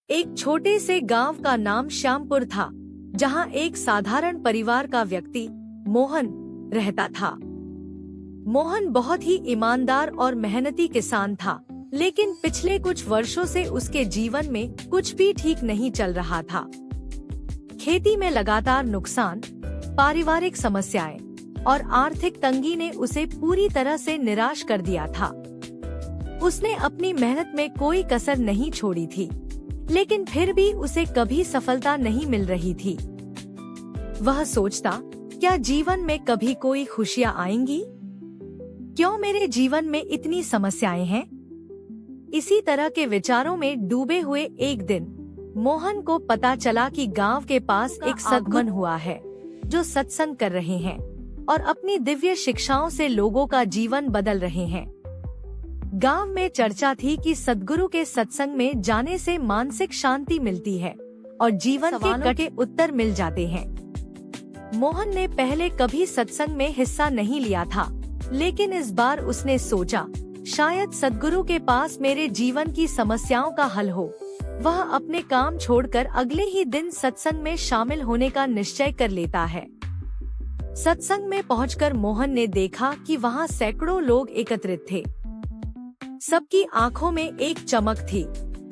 एक छोटे से गांव का नाम श्यामपुर था, जहां एक साधारण परिवार का व्यक्ति मोहन रहता था। मोहन बहुत ही ईमानदार और मेहनती किसान था, लेकिन पिछले कुछ वर्षों से उसके जीवन में कुछ भी ठीक नहीं चल रहा था। खेती में लगातार नुकसान, पारिवारिक समस्याएं और आर्थिक तंगी ने उसे पूरी तरह से निराश कर दिया था। उसने अपनी मेहनत में कोई कसर नहीं छोड़ी थी, लेकिन फिर भी उसे कभी सफलता नहीं मिल रही थी। वह सोचता, क्या जीवन में कभी कोई खुशियाँ आएंगी? क्यों मेरे जीवन में इतनी समस्याएं हैं? इसी तरह के विचारों में डूबे हुए एक दिन मोहन को पता चला कि गांव के पास एक सद्गुरु हुआ है, जो सत्संग कर रहे हैं और अपनी दिव्य शिक्षाओं से लोगों का जीवन बदल रहे हैं। गांव में चर्चा थी कि सद्गुरु के सत्संग में जाने से मानसिक शांति मिलती है और जीवन के कटे उत्तर मिल जाते हैं। मोहन ने पहले कभी सत्संग में हिस्सा नहीं लिया था, लेकिन इस बार उसने सोचा, शायद सद्गुरु के पास मेरे जीवन की समस्याओं का हल हो। वह अपने काम छोड़कर अगले ही दिन सत्संग में शामिल होने का निश्चय कर लेता है। सत्संग में पहुंचकर मोहन ने देखा कि वहां सैकड़ों लोग एकत्रित थे। सबकी आंखों में एक चमक थी,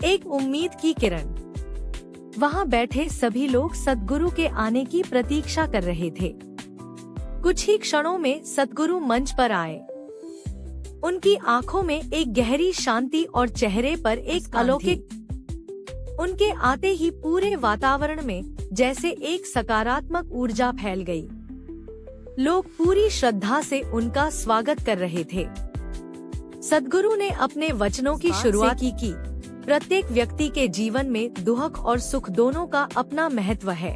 एक उम्मीद की किरण। वहां बैठे सभी लोग सद्गुरु के आने की प्रतीक्षा कर रहे थे। कुछ ही क्षणों में सद्गुरु मंच पर आए। उनकी आंखों में एक गहरी शांति और चेहरे पर एक अलौकिक। उनके आते ही पूरे वातावरण में जैसे एक सकारात्मक ऊर्जा फैल गई। लोग पूरी श्रद्धा से उनका स्वागत कर रहे थे। सद्गुरु ने अपने वचनों की शुरुआत की। प्रत्येक व्यक्ति के जीवन में दुख और सुख दोनों का अपना महत्व है।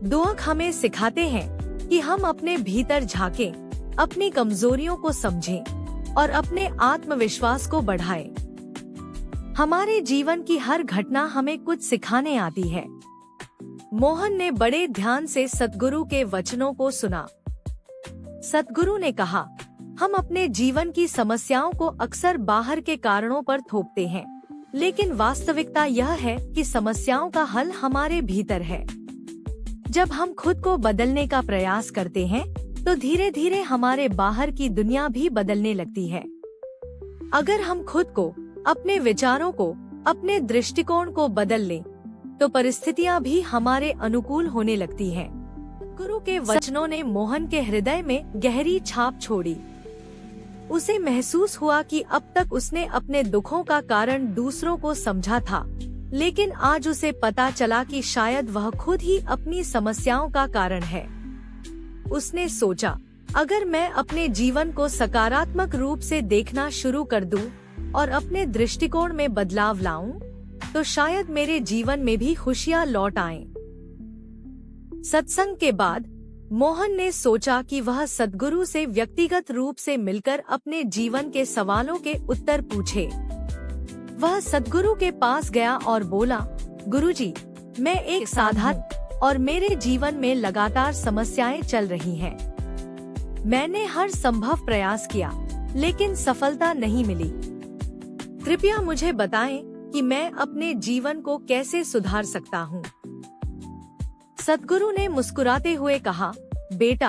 दुख हमें सिखाते हैं कि हम अपने भीतर झांकें, अपनी कमजोरियों को समझें और अपने आत्मविश्वास को बढ़ाएं। हमारे जीवन की हर घटना हमें कुछ सिखाने आती है। मोहन ने बड़े ध्यान से सद्गुरु के वचनों को सुना। सद्गुरु ने कहा, हम अपने जीवन की समस्याओं को अक्सर बाहर के कारणों पर थोपते हैं, लेकिन वास्तविकता यह है कि समस्याओं का हल हमारे भीतर है। जब हम खुद को बदलने का प्रयास करते हैं, तो धीरे धीरे हमारे बाहर की दुनिया भी बदलने लगती है। अगर हम खुद को, अपने विचारों को, अपने दृष्टिकोण को बदल लें, तो परिस्थितियां भी हमारे अनुकूल होने लगती हैं। गुरु के वचनों ने मोहन के हृदय में गहरी छाप छोड़ी। उसे महसूस हुआ कि अब तक उसने अपने दुखों का कारण दूसरों को समझा था, लेकिन आज उसे पता चला कि शायद वह खुद ही अपनी समस्याओं का कारण है। उसने सोचा, अगर मैं अपने जीवन को सकारात्मक रूप से देखना शुरू कर दूं और अपने दृष्टिकोण में बदलाव लाऊं, तो शायद मेरे जीवन में भी खुशियां लौट आएं। सत्संग के बाद मोहन ने सोचा कि वह सद्गुरु से व्यक्तिगत रूप से मिलकर अपने जीवन के सवालों के उत्तर पूछे। वह सद्गुरु के पास गया और बोला, गुरुजी, मैं एक साधक और मेरे जीवन में लगातार समस्याएं चल रही हैं। मैंने हर संभव प्रयास किया, लेकिन सफलता नहीं मिली। कृपया मुझे बताएं कि मैं अपने जीवन को कैसे सुधार सकता हूँ। सद्गुरु ने मुस्कुराते हुए कहा, बेटा,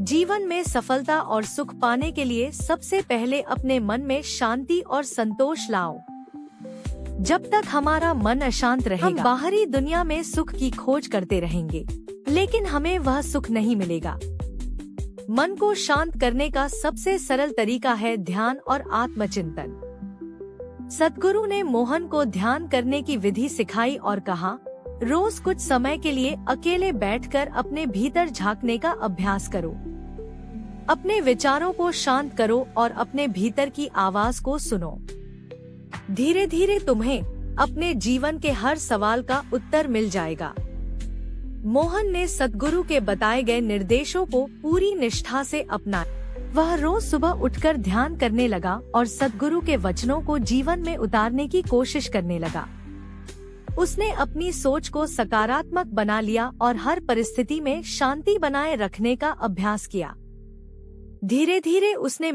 जीवन में सफलता और सुख पाने के लिए सबसे पहले अपने मन में शांति और संतोष लाओ। जब तक हमारा मन अशांत रहेगा, हम बाहरी दुनिया में सुख की खोज करते रहेंगे, लेकिन हमें वह सुख नहीं मिलेगा। मन को शांत करने का सबसे सरल तरीका है ध्यान और आत्मचिंतन। सद्गुरु ने मोहन को ध्यान करने की विधि सिखाई और कहा, रोज कुछ समय के लिए अकेले बैठकर अपने भीतर झांकने का अभ्यास करो। अपने विचारों को शांत करो और अपने भीतर की आवाज को सुनो। धीरे धीरे तुम्हें अपने जीवन के हर सवाल का उत्तर मिल जाएगा। मोहन ने सद्गुरु के बताए गए निर्देशों को पूरी निष्ठा से अपनाया। वह रोज सुबह उठकर ध्यान करने लगा और सद्गुरु के वचनों को जीवन में उतारने की कोशिश करने लगा। उसने अपनी सोच को सकारात्मक बना लिया और हर परिस्थिति में शांति बनाए रखने का अभ्यास किया। धीरे धीरे उसने